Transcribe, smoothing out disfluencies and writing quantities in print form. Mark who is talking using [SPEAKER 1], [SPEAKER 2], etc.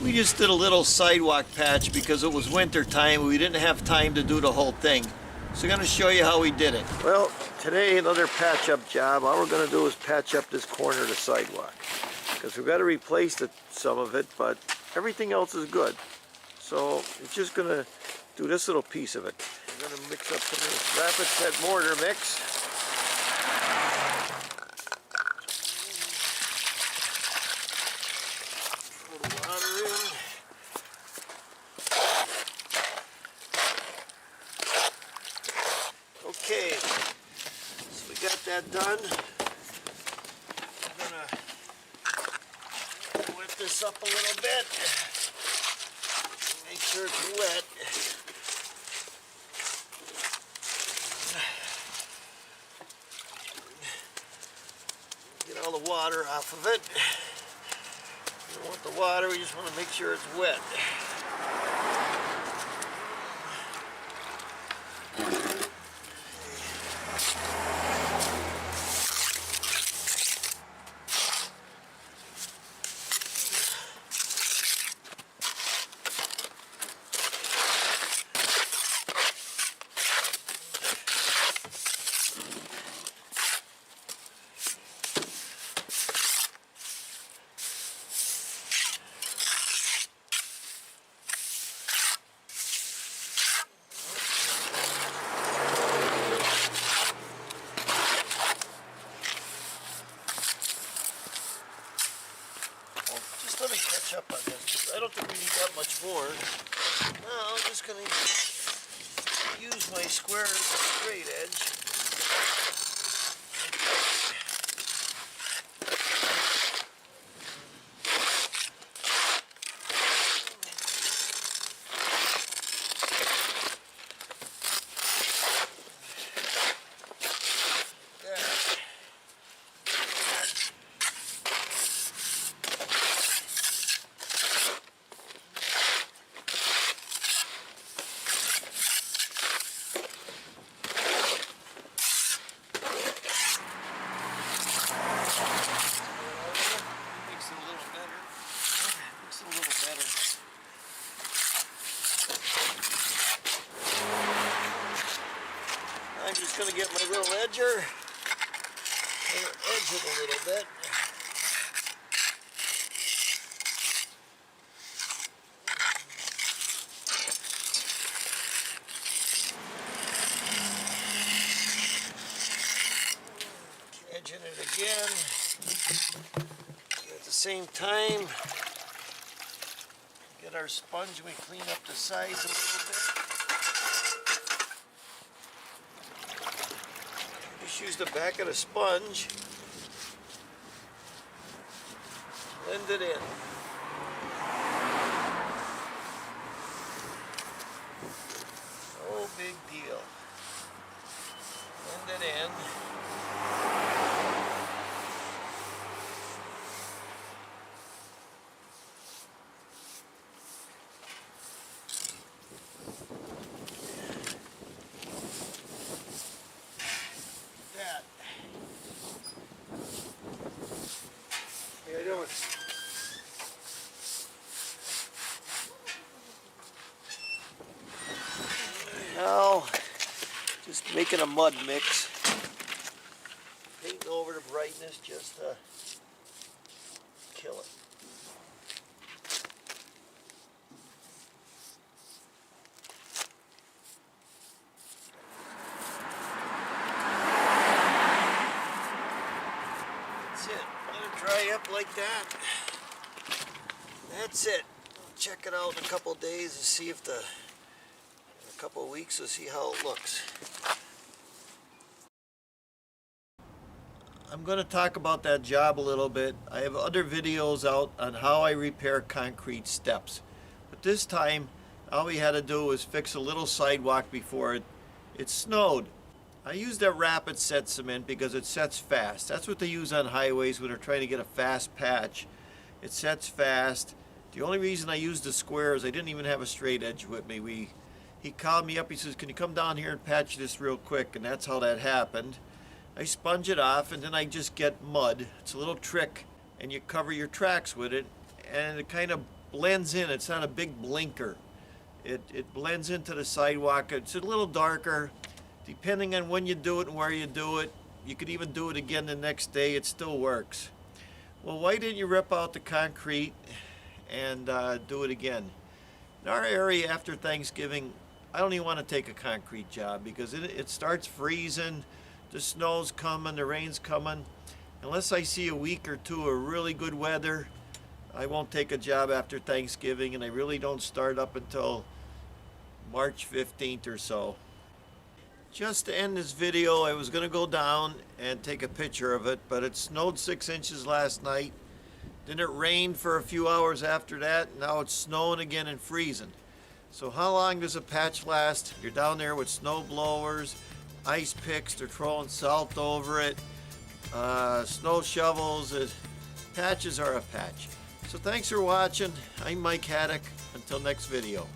[SPEAKER 1] We just did a little sidewalk patch because it was winter time. We didn't have time to do the whole thing. So I'm going to show you how we did it. Well, today another patch up job. All we're going to do is patch up this corner of the sidewalk. Because we've got to replace some of it, but everything else is good. So it's just going to do this little piece of it. We're going to mix up some of this rapid set mortar mix. Okay, so we got that done. I'm gonna wet this up a little bit. Make sure it's wet. Get all the water off of it. We don't want the water, we just want to make sure it's wet. Let me catch up on this. I don't think we need that much more. Now I'm just going to use my square as a straight edge. I'm just going to get my little edger and edge it a little bit. Edging it again. At the same time, get our sponge and we clean up the sides a little bit. Just use the back of the sponge, blend it in. No big deal. Blend it in. How you doing? Now, just making a mud mix. Painting over the brightness just to kill it. Dry up like that. That's it. Check it out in a couple of days and see if in a couple of weeks, we'll see how it looks. I'm going to talk about that job a little bit. I have other videos out on how I repair concrete steps. But this time, all we had to do was fix a little sidewalk before it snowed. I use that rapid set cement because it sets fast. That's what they use on highways when they're trying to get a fast patch. It sets fast. The only reason I used the square is I didn't even have a straight edge with me. He called me up, he says, can you come down here and patch this real quick? And that's how that happened. I sponge it off and then I just get mud. It's a little trick and you cover your tracks with it and it kind of blends in. It's not a big blinker. It blends into the sidewalk. It's a little darker. Depending on when you do it and where you do it, you could even do it again the next day. It still works. Well, why didn't you rip out the concrete and do it again? In our area after Thanksgiving, I don't even want to take a concrete job because it starts freezing, the snow's coming, the rain's coming. Unless I see a week or two of really good weather, I won't take a job after Thanksgiving, and I really don't start up until March 15th or so. Just to end this video, I was going to go down and take a picture of it, but it snowed 6 inches last night. Then it rained for a few hours after that. Now it's snowing again and freezing. So how long does a patch last? You're down there with snow blowers, ice picks, they're throwing salt over it, snow shovels. Patches are a patch. So thanks for watching. I'm Mike Haduck. Until next video.